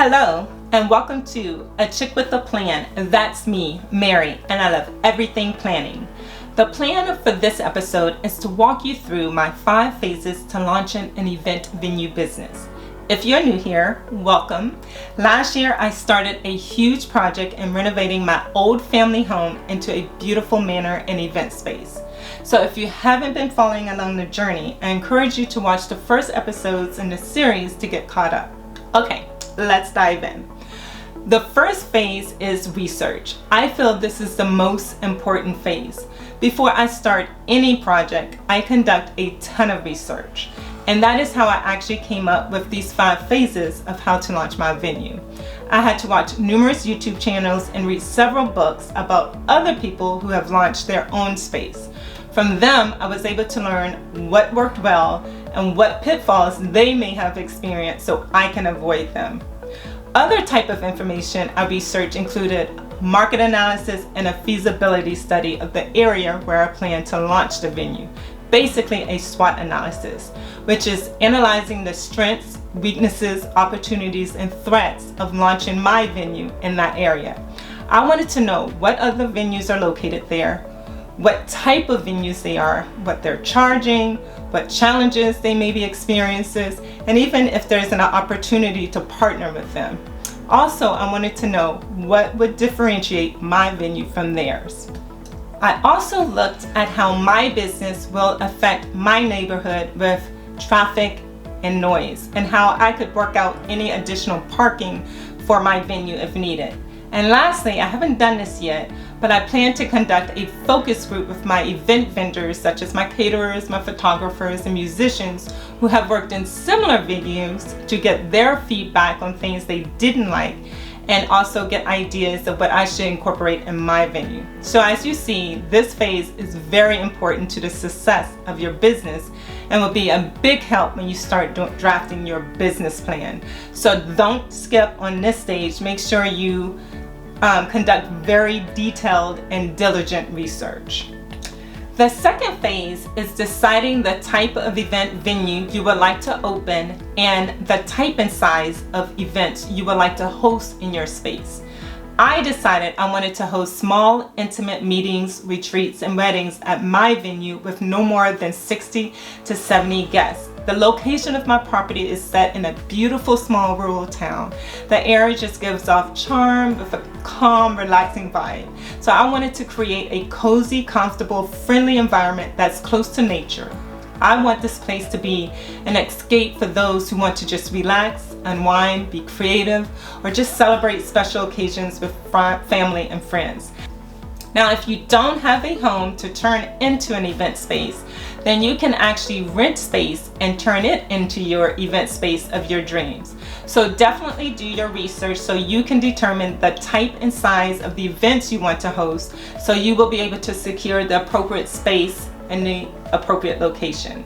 Hello, and welcome to A Chick with a Plan. That's me, Mary, and I love everything planning. The plan for this episode is to walk you through my 5 phases to launching an event venue business. If you're new here, welcome. Last year, I started a huge project in renovating my old family home into a beautiful manor and event space. So if you haven't been following along the journey, I encourage you to watch the first episodes in the series to get caught up. Okay, let's dive in. The first phase is research. I feel this is the most important phase. Before I start any project, I conduct a ton of research. And that is how I actually came up with these 5 phases of how to launch my venue. I had to watch numerous YouTube channels and read several books about other people who have launched their own space. From them, I was able to learn what worked well and what pitfalls they may have experienced so I can avoid them. Other type of information I researched included market analysis and a feasibility study of the area where I plan to launch the venue. Basically a SWOT analysis, which is analyzing the strengths, weaknesses, opportunities, and threats of launching my venue in that area. I wanted to know what other venues are located there, what type of venues they are, what they're charging, what challenges they may be experiencing, and even if there's an opportunity to partner with them. Also, I wanted to know what would differentiate my venue from theirs. I also looked at how my business will affect my neighborhood with traffic and noise, and how I could work out any additional parking for my venue if needed. And lastly, I haven't done this yet, but I plan to conduct a focus group with my event vendors, such as my caterers, my photographers, and musicians who have worked in similar venues to get their feedback on things they didn't like, and also get ideas of what I should incorporate in my venue. So as you see, this phase is very important to the success of your business and will be a big help when you start drafting your business plan. So don't skip on this stage. Make sure you conduct very detailed and diligent research. The second phase is deciding the type of event venue you would like to open and the type and size of events you would like to host in your space. I decided I wanted to host small, intimate meetings, retreats, and weddings at my venue with no more than 60 to 70 guests. The location of my property is set in a beautiful small rural town. The area just gives off charm with a calm, relaxing vibe. So I wanted to create a cozy, comfortable, friendly environment that's close to nature. I want this place to be an escape for those who want to just relax, unwind, be creative, or just celebrate special occasions with family and friends. Now, if you don't have a home to turn into an event space, then you can actually rent space and turn it into your event space of your dreams. So definitely do your research so you can determine the type and size of the events you want to host, so you will be able to secure the appropriate space in the appropriate location.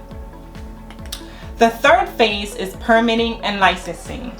The third phase is permitting and licensing.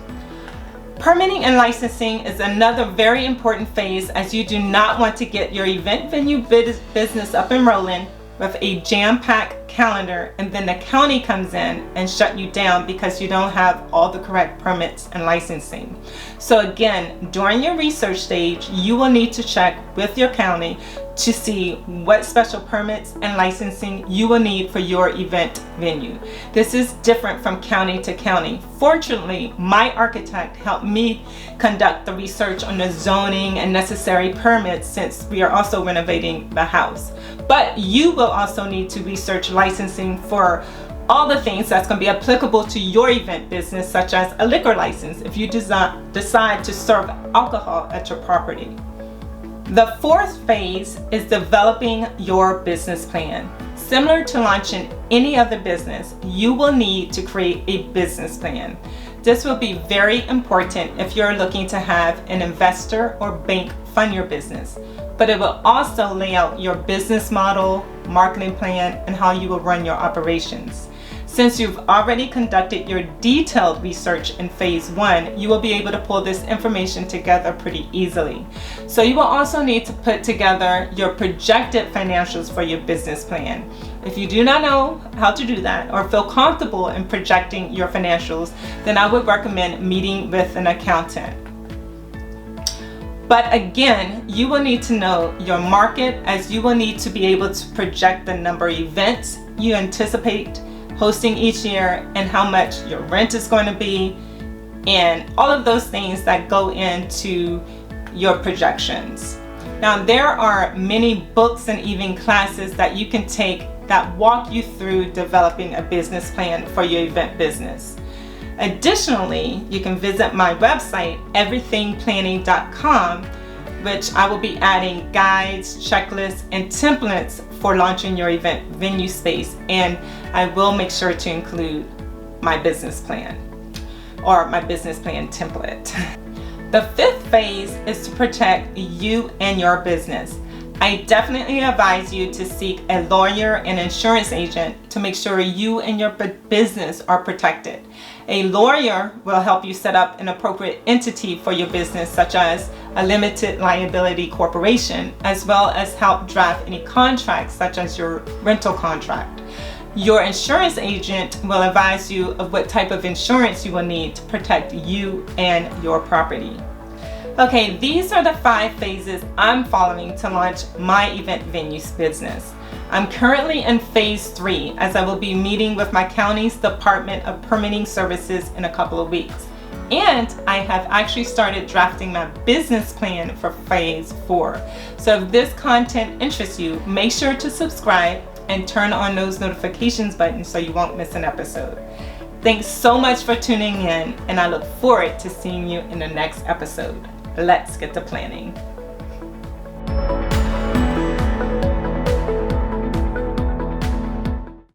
Permitting and licensing is another very important phase, as you do not want to get your event venue business up and rolling with a jam-packed calendar and then the county comes in and shut you down because you don't have all the correct permits and licensing. So again, during your research stage, you will need to check with your county to see what special permits and licensing you will need for your event venue. This is different from county to county. Fortunately, my architect helped me conduct the research on the zoning and necessary permits, since we are also renovating the house. But you will also need to research licensing for all the things that's going to be applicable to your event business, such as a liquor license if you decide to serve alcohol at your property. The fourth phase is developing your business plan. Similar to launching any other business, you will need to create a business plan. This will be very important if you're looking to have an investor or bank fund your business, but it will also lay out your business model, marketing plan, and how you will run your operations. Since you've already conducted your detailed research in phase 1, you will be able to pull this information together pretty easily. So you will also need to put together your projected financials for your business plan. If you do not know how to do that or feel comfortable in projecting your financials, then I would recommend meeting with an accountant. But again, you will need to know your market, as you will need to be able to project the number of events you anticipate hosting each year and how much your rent is going to be, and all of those things that go into your projections. Now, there are many books and even classes that you can take that walk you through developing a business plan for your event business. Additionally, you can visit my website, everythingplanning.com, which I will be adding guides, checklists, and templates for launching your event venue space, and I will make sure to include my business plan or my business plan template. The 5th phase is to protect you and your business. I definitely advise you to seek a lawyer and insurance agent to make sure you and your business are protected. A lawyer will help you set up an appropriate entity for your business, such as a limited liability corporation, as well as help draft any contracts, such as your rental contract. Your insurance agent will advise you of what type of insurance you will need to protect you and your property. Okay, these are the 5 phases I'm following to launch my event venues business. I'm currently in phase 3, as I will be meeting with my county's Department of Permitting Services in a couple of weeks. And I have actually started drafting my business plan for phase 4. So if this content interests you, make sure to subscribe and turn on those notifications buttons so you won't miss an episode. Thanks so much for tuning in, and I look forward to seeing you in the next episode. Let's get to planning.